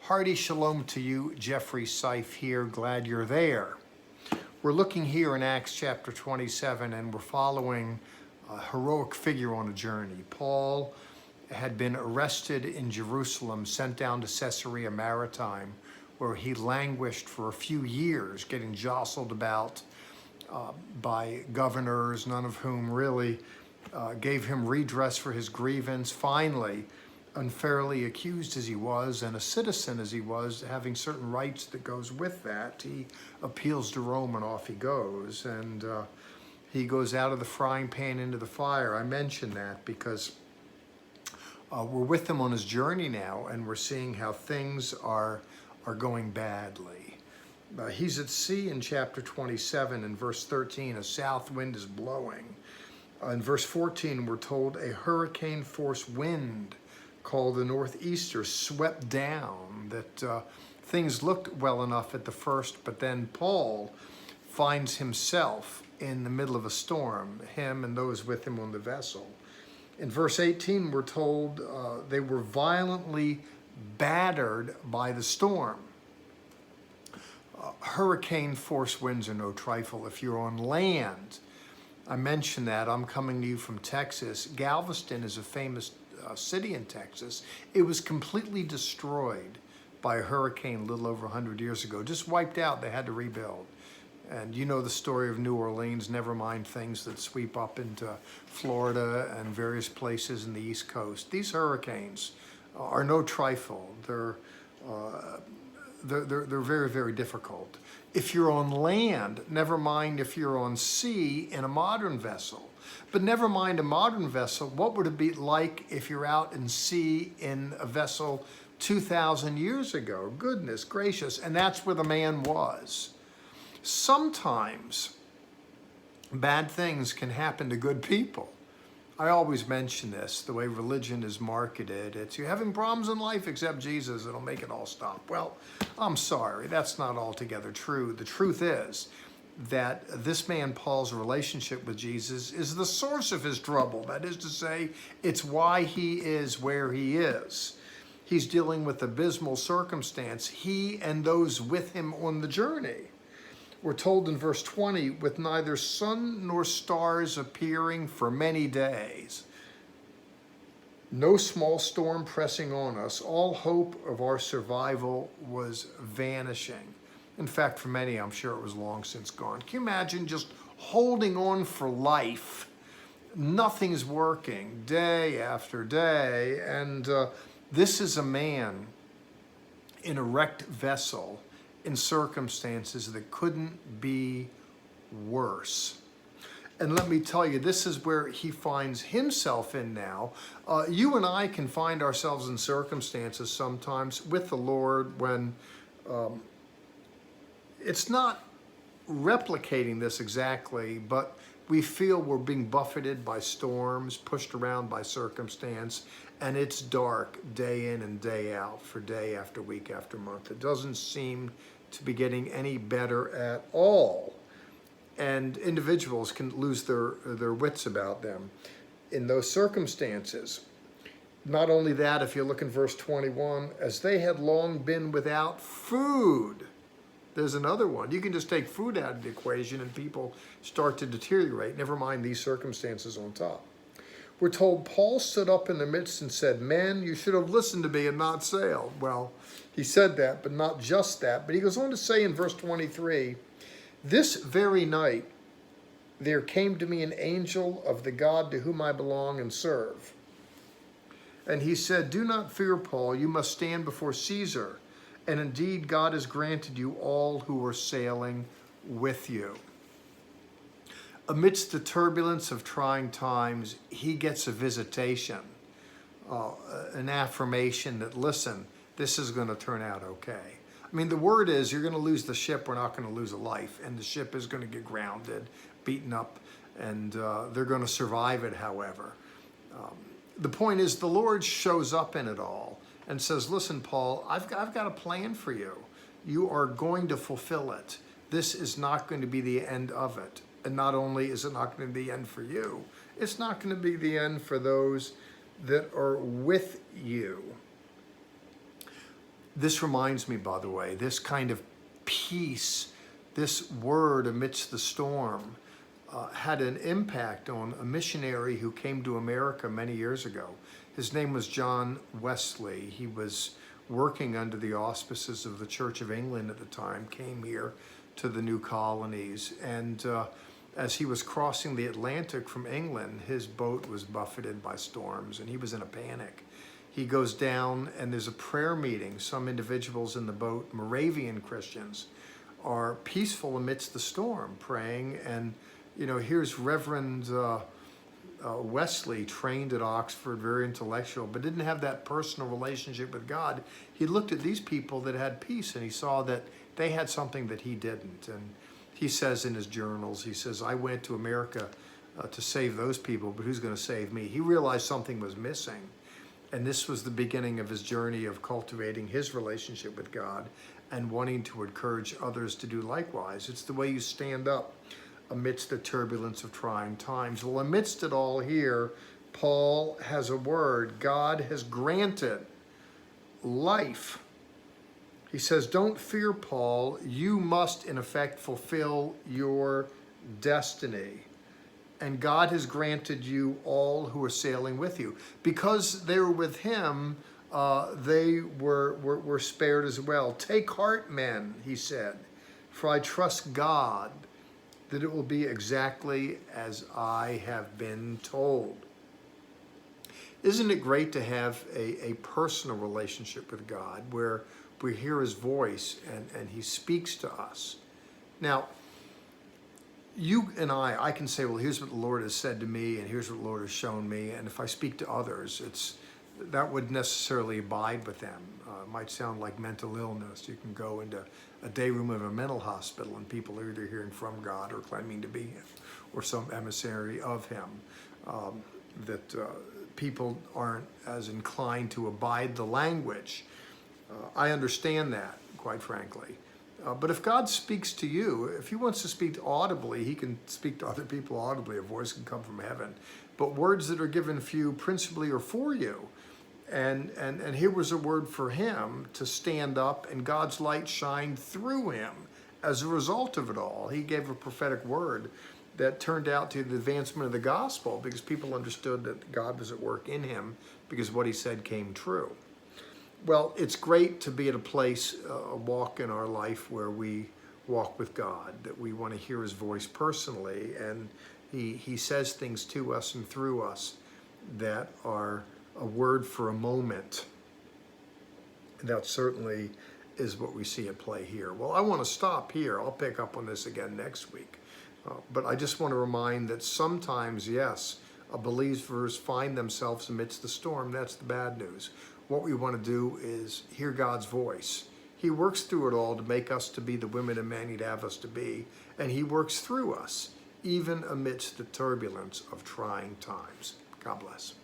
Hearty shalom to you, Jeffrey Seif here. Glad you're there. We're looking here in Acts chapter 27, and we're following a heroic figure on a journey. Paul had been arrested in Jerusalem, sent down to Caesarea Maritime, where he languished for a few years, getting jostled about by governors, none of whom really gave him redress for his grievance. Finally, unfairly accused as he was, and a citizen as he was, having certain rights that goes with that, he appeals to Rome and off he goes. And he goes out of the frying pan into the fire. I mention that because we're with him on his journey now, and we're seeing how things are going badly. He's at sea in chapter 27. In verse 13, a south wind is blowing. In verse 14, we're told a hurricane-force wind called the northeaster swept down, that things looked well enough at the first, but then Paul finds himself in the middle of a storm, him and those with him on the vessel. In verse 18, we're told they were violently battered by the storm. Hurricane force winds are no trifle. If you're on land, I mentioned that, I'm coming to you from Texas. Galveston is a famous city in Texas. It was completely destroyed by a hurricane a little over 100 years ago, just wiped out. They had to rebuild. And you know the story of New Orleans, never mind things that sweep up into Florida and various places in the East Coast. These hurricanes are no trifle. They're very, very difficult. If you're on land, never mind if you're on sea in a modern vessel. But never mind a modern vessel, what would it be like if you're out in sea in a vessel 2,000 years ago? Goodness gracious, and that's where the man was. Sometimes bad things can happen to good people. I always mention this, the way religion is marketed. It's you're having problems in life, accept Jesus, it'll make it all stop. Well, I'm sorry, that's not altogether true. The truth is that this man Paul's relationship with Jesus is the source of his trouble. That is to say, it's why he is where he is. He's dealing with abysmal circumstance, he and those with him on the journey. We're told in verse 20, with neither sun nor stars appearing for many days, no small storm pressing on us, all hope of our survival was vanishing. In fact, for many, I'm sure it was long since gone. Can you imagine just holding on for life? Nothing's working day after day. And this is a man in a wrecked vessel in circumstances that couldn't be worse. And let me tell you, this is where he finds himself in now. You and I can find ourselves in circumstances sometimes with the Lord when it's not replicating this exactly, but we feel we're being buffeted by storms, pushed around by circumstance, and it's dark day in and day out for day after week after month. It doesn't seem to be getting any better at all. And individuals can lose their wits about them in those circumstances. Not only that, if you look in verse 21, as they had long been without food. There's another one. You can just take food out of the equation and people start to deteriorate, never mind these circumstances on top. We're told Paul stood up in the midst and said, "Men, you should have listened to me and not sailed." Well, he said that, but not just that. But he goes on to say in verse 23, "This very night there came to me an angel of the God to whom I belong and serve. And he said, 'Do not fear, Paul, you must stand before Caesar. And indeed, God has granted you all who are sailing with you.'" Amidst the turbulence of trying times, he gets a visitation, an affirmation that, listen, this is going to turn out okay. I mean, the word is you're going to lose the ship, we're not going to lose a life. And the ship is going to get grounded, beaten up, and they're going to survive it, however. The point is the Lord shows up in it all and says, listen, Paul, I've got a plan for you. You are going to fulfill it. This is not going to be the end of it. And not only is it not going to be the end for you, it's not going to be the end for those that are with you. This reminds me, by the way, this kind of peace, this word amidst the storm, had an impact on a missionary who came to America many years ago. His name was John Wesley. He was working under the auspices of the Church of England at the time, came here to the new colonies, and as he was crossing the Atlantic from England, his boat was buffeted by storms and he was in a panic. He goes down and there's a prayer meeting. Some individuals in the boat, Moravian Christians, are peaceful amidst the storm, praying. And, you know, here's Reverend Wesley, trained at Oxford, very intellectual, but didn't have that personal relationship with God. He looked at these people that had peace and he saw that they had something that he didn't. And he says in his journals, he says, I went to America to save those people, but who's going to save me? He realized something was missing. And this was the beginning of his journey of cultivating his relationship with God and wanting to encourage others to do likewise. It's the way you stand up amidst the turbulence of trying times. Well, amidst it all here, Paul has a word. God has granted life. He says, don't fear, Paul. You must, in effect, fulfill your destiny. And God has granted you all who are sailing with you. Because they were with him, they were spared as well. Take heart, men, he said, for I trust God that it will be exactly as I have been told. Isn't it great to have a personal relationship with God where we hear his voice and he speaks to us? Now, you and I can say, well, here's what the Lord has said to me and here's what the Lord has shown me. And if I speak to others, that would necessarily abide with them. It might sound like mental illness. You can go into a day room of a mental hospital and people are either hearing from God or claiming to be him or some emissary of him. People aren't as inclined to abide the language. I understand that, quite frankly. But if God speaks to you, if he wants to speak audibly, he can speak to other people audibly. A voice can come from heaven. But words that are given for you principally are for you. And here was a word for him to stand up, and God's light shined through him as a result of it all. He gave a prophetic word that turned out to the advancement of the gospel because people understood that God was at work in him because what he said came true. Well, it's great to be at a place, a walk in our life where we walk with God, that we want to hear his voice personally, and he says things to us and through us that are a word for a moment. And that certainly is what we see at play here. Well, I want to stop here. I'll pick up on this again next week. But I just want to remind that sometimes, yes, believers find themselves amidst the storm. That's the bad news. What we want to do is hear God's voice. He works through it all to make us to be the women and men he'd have us to be. And he works through us, even amidst the turbulence of trying times. God bless.